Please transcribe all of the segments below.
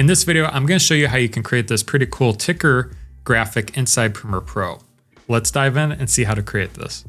this video, I'm going to show you how you can create this pretty cool ticker graphic inside Premiere Pro. Let's dive in and see how to create this.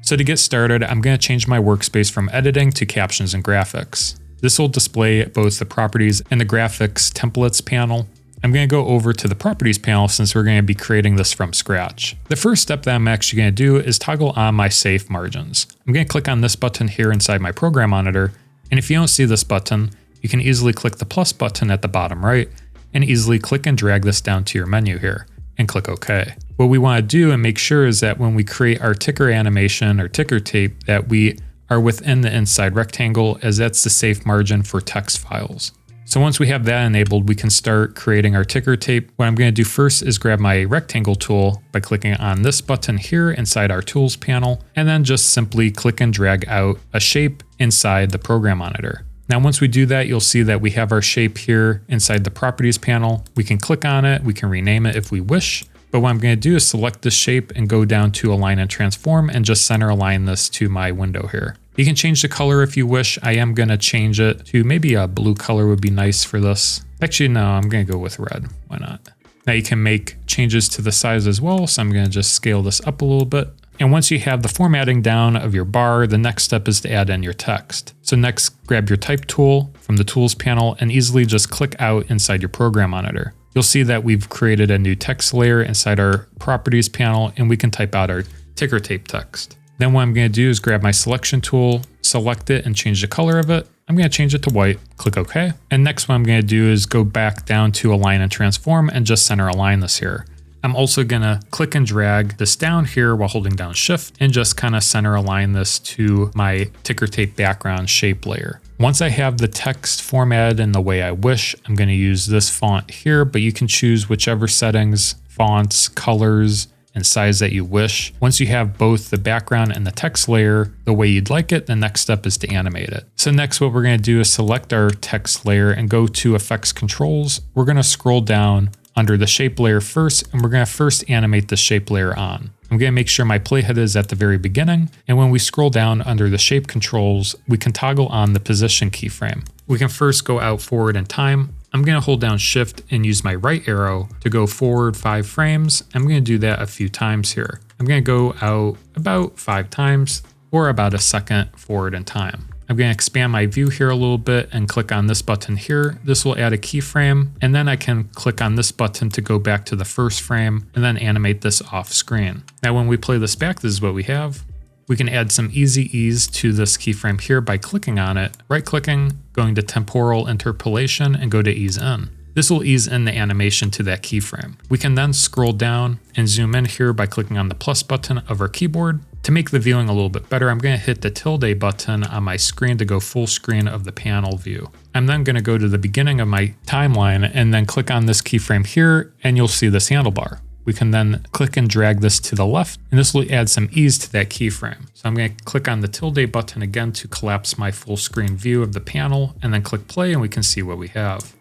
So to get started, I'm going to change my workspace from editing to captions and graphics. This will display both the properties and the graphics templates panel. I'm going to go over to the properties panel since we're going to be creating this from scratch. The first step that I'm actually going to do is toggle on my safe margins. I'm going to click on this button here inside my program monitor. And if you don't see this button, you can easily click the plus button at the bottom right and easily click and drag this down to your menu here and click OK. What we want to do and make sure is that when we create our ticker animation or ticker tape that we are within the inside rectangle, as that's the safe margin for text files. So once we have that enabled, we can start creating our ticker tape. What I'm going to do first is grab my rectangle tool by clicking on this button here inside our tools panel, and then just simply click and drag out a shape inside the program monitor. Now, once we do that, you'll see that we have our shape here inside the properties panel. We can click on it, we can rename it if we wish. But what I'm going to do is select this shape and go down to Align and Transform and just center align this to my window here. You can change the color if you wish. I am going to change it to maybe a blue color would be nice for this. Actually, no, I'm going to go with red. Why not? Now you can make changes to the size as well. So I'm going to just scale this up a little bit. And once you have the formatting down of your bar, the next step is to add in your text. So next, grab your type tool from the tools panel and easily just click out inside your program monitor. You'll see that we've created a new text layer inside our properties panel, and we can type out our ticker tape text. Then what I'm going to do is grab my selection tool, select it and change the color of it. I'm going to change it to white, click OK. And next what I'm going to do is go back down to Align and Transform and just center align this here. I'm also going to click and drag this down here while holding down Shift and just kind of center align this to my ticker tape background shape layer. Once I have the text formatted in the way I wish, I'm going to use this font here, but you can choose whichever settings, fonts, colors, and size that you wish. Once you have both the background and the text layer the way you'd like it, the next step is to animate it. So next what we're going to do is select our text layer and go to Effects Controls. We're going to scroll down under the shape layer first, and we're going to first animate the shape layer on. I'm going to make sure my playhead is at the very beginning, and when we scroll down under the shape controls, we can toggle on the position keyframe. We can first go out forward in time. I'm going to hold down Shift and use my right arrow to go forward 5 frames. I'm going to do that a few times here. I'm going to go out about 5 times or about a second forward in time. I'm going to expand my view here a little bit and click on this button here. This will add a keyframe, and then I can click on this button to go back to the first frame and then animate this off screen. Now when we play this back, this is what we have. We can add some easy ease to this keyframe here by clicking on it, right-clicking, going to Temporal Interpolation, and go to Ease In. This will ease in the animation to that keyframe. We can then scroll down and zoom in here by clicking on the plus button of our keyboard. To make the viewing a little bit better, I'm going to hit the tilde button on my screen to go full screen of the panel view. I'm then going to go to the beginning of my timeline and then click on this keyframe here, and you'll see this handlebar. We can then click and drag this to the left, and this will add some ease to that keyframe. So I'm going to click on the tilde button again to collapse my full screen view of the panel, and then click play, and we can see what we have.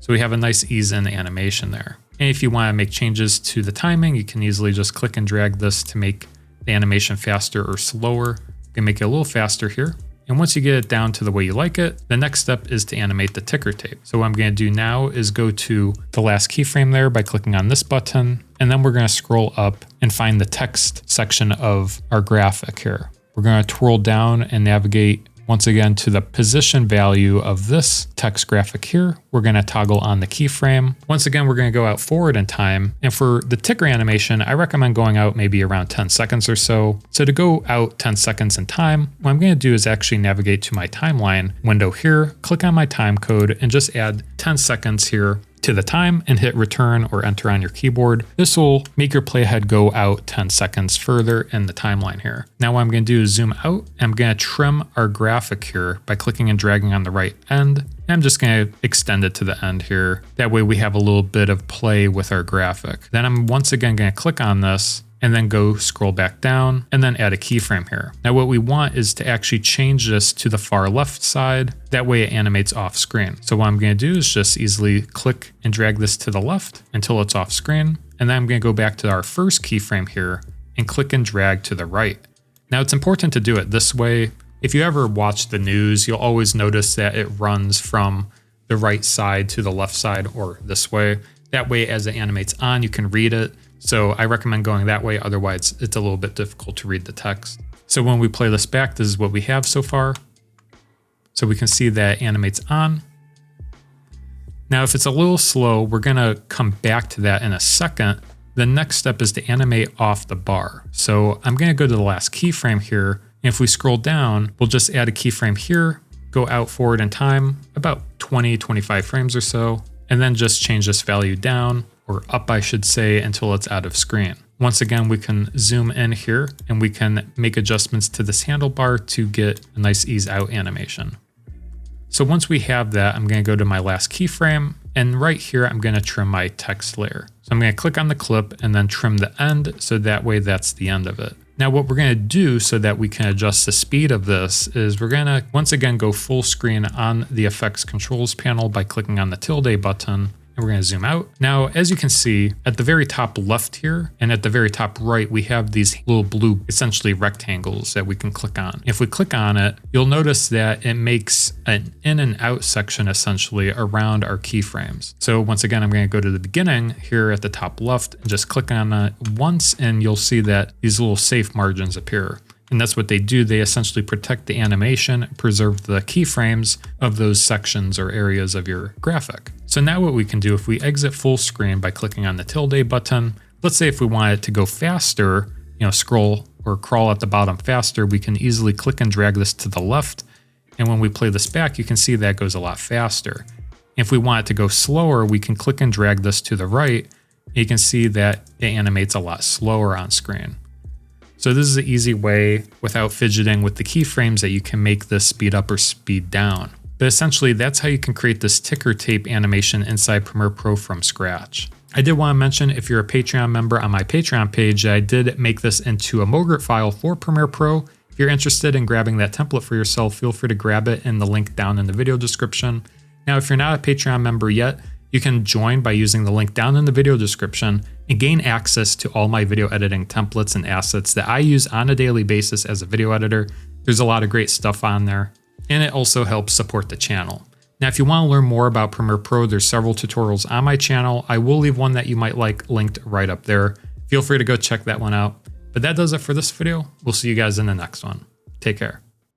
So we have a nice ease in animation there. And if you want to make changes to the timing, you can easily just click and drag this to make the animation faster or slower. You can make it a little faster here. And once you get it down to the way you like it, the next step is to animate the ticker tape. So what I'm going to do now is go to the last keyframe there by clicking on this button, and then we're going to scroll up and find the text section of our graphic here. We're going to twirl down and navigate once again to the position value of this text graphic here. We're going to toggle on the keyframe. Once again, we're going to go out forward in time. And for the ticker animation, I recommend going out maybe around 10 seconds or so. So to go out 10 seconds in time, what I'm going to do is actually navigate to my timeline window here, click on my time code, and just add 10 seconds here to the time and hit return or enter on your keyboard. This will make your playhead go out 10 seconds further in the timeline here. Now what I'm going to do is zoom out. I'm going to trim our graphic here by clicking and dragging on the right end. And I'm just going to extend it to the end here. That way we have a little bit of play with our graphic. Then I'm once again going to click on this and then go scroll back down and then add a keyframe here. Now what we want is to actually change this to the far left side. That way it animates off screen. So what I'm going to do is just easily click and drag this to the left until it's off screen. And then I'm going to go back to our first keyframe here and click and drag to the right. Now it's important to do it this way. If you ever watch the news, you'll always notice that it runs from the right side to the left side or this way. That way, as it animates on, you can read it. So I recommend going that way. Otherwise, it's a little bit difficult to read the text. So when we play this back, this is what we have so far. So we can see that it animates on. Now, if it's a little slow, we're gonna come back to that in a second. The next step is to animate off the bar. So I'm gonna go to the last keyframe here. And if we scroll down, we'll just add a keyframe here, go out forward in time, about 20, 25 frames or so, and then just change this value down, or up I should say, until it's out of screen. Once again, we can zoom in here and we can make adjustments to this handlebar to get a nice ease out animation. So once we have that, I'm gonna go to my last keyframe, and right here, I'm gonna trim my text layer. So I'm gonna click on the clip and then trim the end, so that way that's the end of it. Now what we're gonna do so that we can adjust the speed of this is we're gonna once again go full screen on the effects controls panel by clicking on the tilde button. And we're going to zoom out. Now, as you can see, at the very top left here and at the very top right, we have these little blue, essentially rectangles that we can click on. If we click on it, you'll notice that it makes an in and out section essentially around our keyframes. So once again, I'm going to go to the beginning here at the top left and just click on it once, and you'll see that these little safe margins appear. And that's what they do. They essentially protect the animation, preserve the keyframes of those sections or areas of your graphic. So now what we can do, if we exit full screen by clicking on the tilde button, let's say if we want it to go faster, scroll or crawl at the bottom faster, we can easily click and drag this to the left. And when we play this back, you can see that goes a lot faster. If we want it to go slower, we can click and drag this to the right. You can see that it animates a lot slower on screen. So this is an easy way without fidgeting with the keyframes that you can make this speed up or speed down. But essentially that's how you can create this ticker tape animation inside Premiere Pro from scratch. I did want to mention, if you're a Patreon member on my Patreon page, I did make this into a MOGRT file for Premiere Pro. If you're interested in grabbing that template for yourself, feel free to grab it in the link down in the video description. Now, if you're not a Patreon member yet, you can join by using the link down in the video description and gain access to all my video editing templates and assets that I use on a daily basis as a video editor. There's a lot of great stuff on there, and it also helps support the channel. Now, if you want to learn more about Premiere Pro, there's several tutorials on my channel. I will leave one that you might like linked right up there. Feel free to go check that one out. But that does it for this video. We'll see you guys in the next one. Take care.